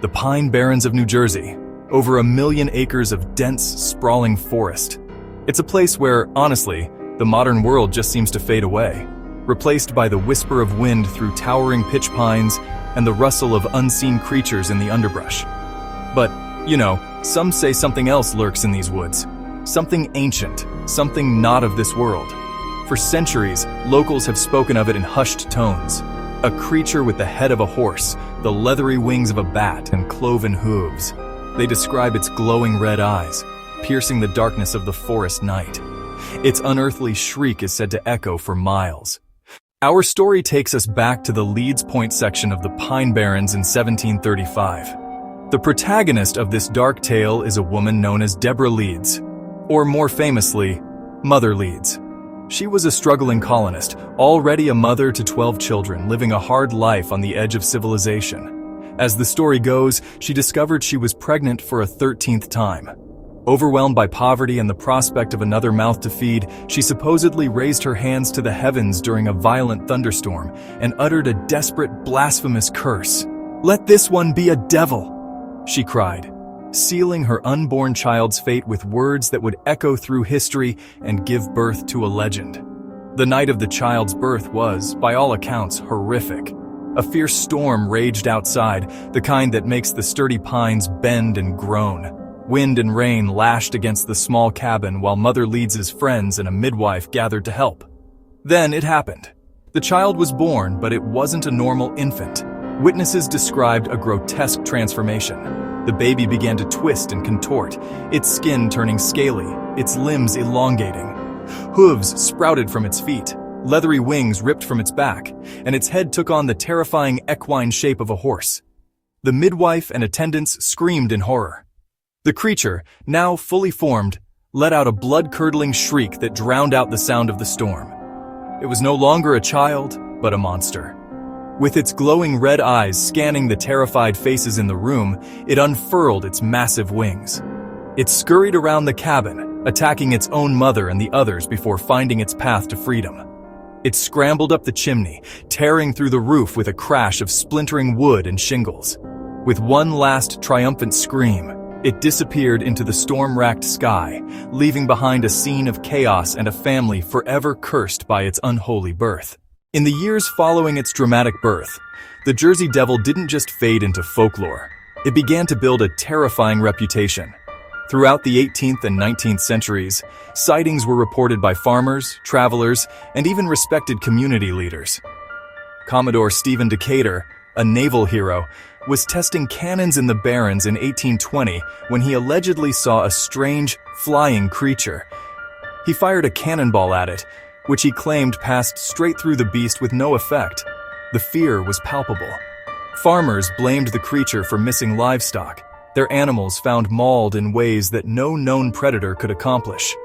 The Pine Barrens of New Jersey, over 1 million acres of dense, sprawling forest. It's a place where, honestly, the modern world just seems to fade away, replaced by the whisper of wind through towering pitch pines and the rustle of unseen creatures in the underbrush. But, some say something else lurks in these woods. Something ancient, something not of this world. For centuries, locals have spoken of it in hushed tones. A creature with the head of a horse, the leathery wings of a bat, and cloven hooves. They describe its glowing red eyes, piercing the darkness of the forest night. Its unearthly shriek is said to echo for miles. Our story takes us back to the Leeds Point section of the Pine Barrens in 1735. The protagonist of this dark tale is a woman known as Deborah Leeds, or more famously, Mother Leeds. She was a struggling colonist, already a mother to 12 children, living a hard life on the edge of civilization. As the story goes, she discovered she was pregnant for a 13th time. Overwhelmed by poverty and the prospect of another mouth to feed, she supposedly raised her hands to the heavens during a violent thunderstorm and uttered a desperate, blasphemous curse. "Let this one be a devil!" she cried, sealing her unborn child's fate with words that would echo through history and give birth to a legend. The night of the child's birth was, by all accounts, horrific. A fierce storm raged outside, the kind that makes the sturdy pines bend and groan. Wind and rain lashed against the small cabin while Mother Leeds' friends and a midwife gathered to help. Then it happened. The child was born, but it wasn't a normal infant. Witnesses described a grotesque transformation. The baby began to twist and contort, its skin turning scaly, its limbs elongating. Hooves sprouted from its feet, leathery wings ripped from its back, and its head took on the terrifying equine shape of a horse. The midwife and attendants screamed in horror. The creature, now fully formed, let out a blood-curdling shriek that drowned out the sound of the storm. It was no longer a child, but a monster. With its glowing red eyes scanning the terrified faces in the room, it unfurled its massive wings. It scurried around the cabin, attacking its own mother and the others before finding its path to freedom. It scrambled up the chimney, tearing through the roof with a crash of splintering wood and shingles. With one last triumphant scream, it disappeared into the storm-racked sky, leaving behind a scene of chaos and a family forever cursed by its unholy birth. In the years following its dramatic birth, the Jersey Devil didn't just fade into folklore. It began to build a terrifying reputation. Throughout the 18th and 19th centuries, sightings were reported by farmers, travelers, and even respected community leaders. Commodore Stephen Decatur, a naval hero, was testing cannons in the Barrens in 1820 when he allegedly saw a strange, flying creature. He fired a cannonball at it, which he claimed passed straight through the beast with no effect. The fear was palpable. Farmers blamed the creature for missing livestock, their animals found mauled in ways that no known predator could accomplish.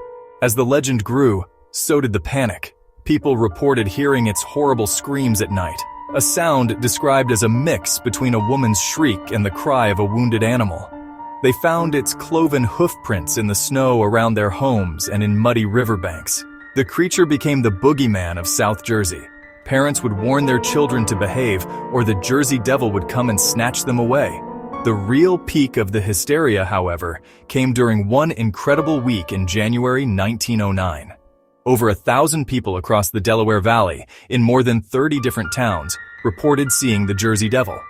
As the legend grew, so did the panic. People reported hearing its horrible screams at night, a sound described as a mix between a woman's shriek and the cry of a wounded animal. They found its cloven hoof prints in the snow around their homes and in muddy riverbanks. The creature became the boogeyman of South Jersey. Parents would warn their children to behave, or the Jersey Devil would come and snatch them away. The real peak of the hysteria, however, came during one incredible week in January 1909. Over 1,000 people across the Delaware Valley, in more than 30 different towns, reported seeing the Jersey Devil.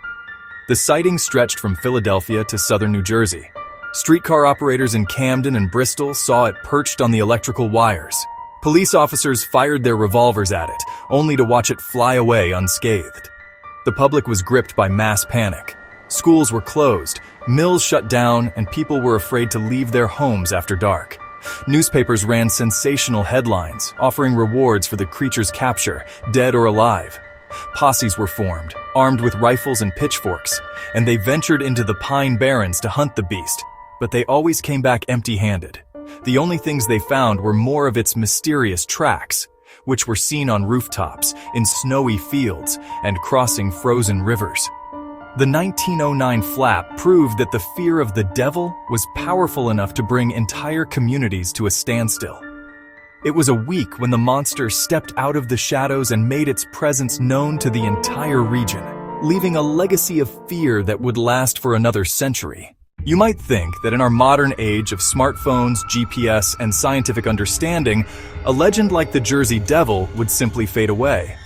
The sighting stretched from Philadelphia to southern New Jersey. Streetcar operators in Camden and Bristol saw it perched on the electrical wires. Police officers fired their revolvers at it, only to watch it fly away unscathed. The public was gripped by mass panic. Schools were closed, mills shut down, and people were afraid to leave their homes after dark. Newspapers ran sensational headlines, offering rewards for the creature's capture, dead or alive. Posses were formed, armed with rifles and pitchforks, and they ventured into the Pine Barrens to hunt the beast, but they always came back empty-handed. The only things they found were more of its mysterious tracks, which were seen on rooftops, in snowy fields, and crossing frozen rivers. The 1909 flap proved that the fear of the devil was powerful enough to bring entire communities to a standstill. It was a week when the monster stepped out of the shadows and made its presence known to the entire region. leaving a legacy of fear that would last for another century. You might think that in our modern age of smartphones, GPS, and scientific understanding, a legend like the Jersey Devil would simply fade away.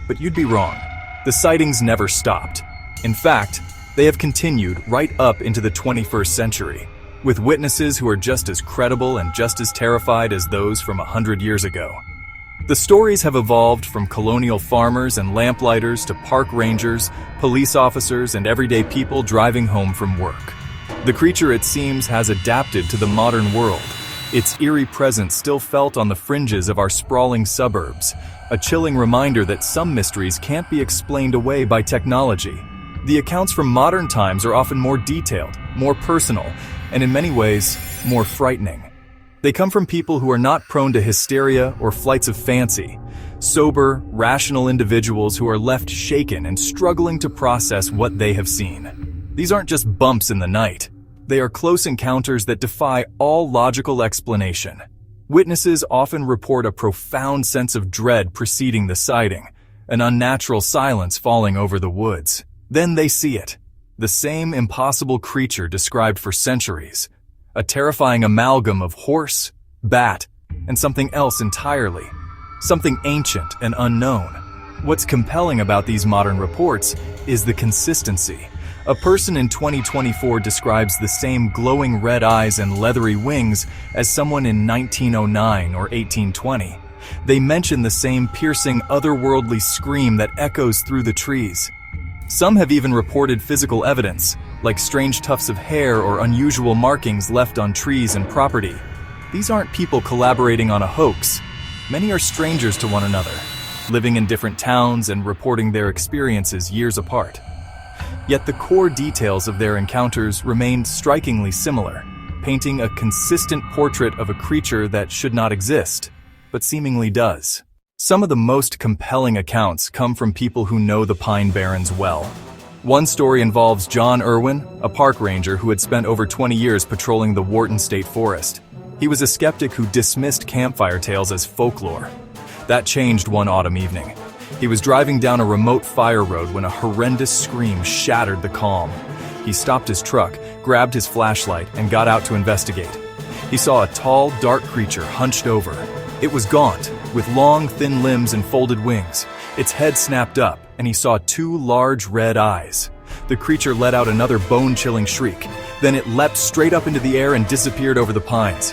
But you'd be wrong. The sightings never stopped. In fact, they have continued right up into the 21st century, with witnesses who are just as credible and just as terrified as those from 100 years ago. The stories have evolved from colonial farmers and lamplighters to park rangers, police officers, and everyday people driving home from work. The creature, it seems, has adapted to the modern world, its eerie presence still felt on the fringes of our sprawling suburbs, a chilling reminder that some mysteries can't be explained away by technology. The accounts from modern times are often more detailed, more personal, and in many ways, more frightening. They come from people who are not prone to hysteria or flights of fancy, sober, rational individuals who are left shaken and struggling to process what they have seen. These aren't just bumps in the night. They are close encounters that defy all logical explanation. Witnesses often report a profound sense of dread preceding the sighting, an unnatural silence falling over the woods. Then they see it, the same impossible creature described for centuries, a terrifying amalgam of horse, bat, and something else entirely, something ancient and unknown. What's compelling about these modern reports is the consistency. A person in 2024 describes the same glowing red eyes and leathery wings as someone in 1909 or 1820. They mention the same piercing, otherworldly scream that echoes through the trees. Some have even reported physical evidence, like strange tufts of hair or unusual markings left on trees and property. These aren't people collaborating on a hoax. Many are strangers to one another, living in different towns and reporting their experiences years apart. Yet the core details of their encounters remained strikingly similar, painting a consistent portrait of a creature that should not exist, but seemingly does. Some of the most compelling accounts come from people who know the Pine Barrens well. One story involves John Irwin, a park ranger who had spent over 20 years patrolling the Wharton State Forest. He was a skeptic who dismissed campfire tales as folklore. That changed one autumn evening. He was driving down a remote fire road when a horrendous scream shattered the calm. He stopped his truck, grabbed his flashlight, and got out to investigate. He saw a tall, dark creature hunched over. It was gaunt, with long, thin limbs and folded wings. Its head snapped up, and he saw two large red eyes. The creature let out another bone-chilling shriek. Then it leapt straight up into the air and disappeared over the pines.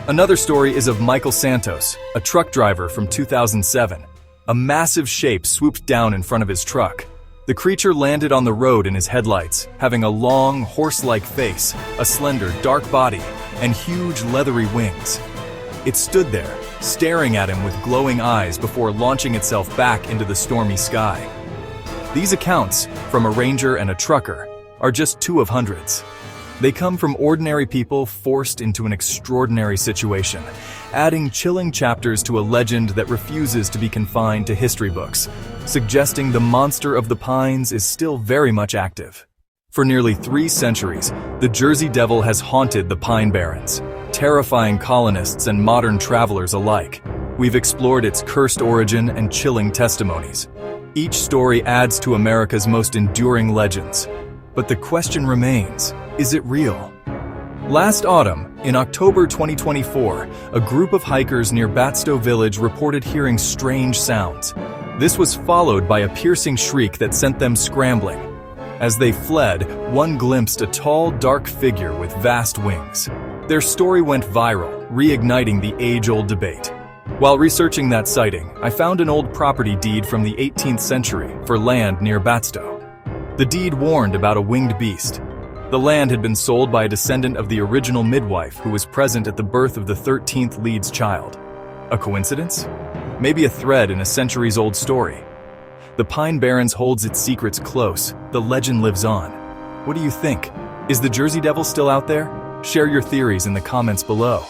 Another story is of Michael Santos, a truck driver from 2007. A massive shape swooped down in front of his truck. The creature landed on the road in his headlights, having a long, horse-like face, a slender, dark body, and huge, leathery wings. It stood there, staring at him with glowing eyes before launching itself back into the stormy sky. These accounts, from a ranger and a trucker, are just two of hundreds. They come from ordinary people forced into an extraordinary situation, adding chilling chapters to a legend that refuses to be confined to history books, suggesting the monster of the pines is still very much active. For nearly 3 centuries, the Jersey Devil has haunted the Pine Barrens, terrifying colonists and modern travelers alike. We've explored its cursed origin and chilling testimonies. Each story adds to America's most enduring legends. But the question remains, is it real? Last autumn, in October 2024, a group of hikers near Batstow Village reported hearing strange sounds. This was followed by a piercing shriek that sent them scrambling. As they fled, one glimpsed a tall, dark figure with vast wings. Their story went viral, reigniting the age-old debate. While researching that sighting, I found an old property deed from the 18th century for land near Batstow. The deed warned about a winged beast. The land had been sold by a descendant of the original midwife who was present at the birth of the 13th Leeds child. A coincidence? Maybe a thread in a centuries-old story. The Pine Barrens holds its secrets close. The legend lives on. What do you think? Is the Jersey Devil still out there? Share your theories in the comments below.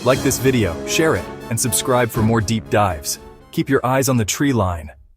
Like this video, share it, and subscribe for more deep dives. Keep your eyes on the tree line.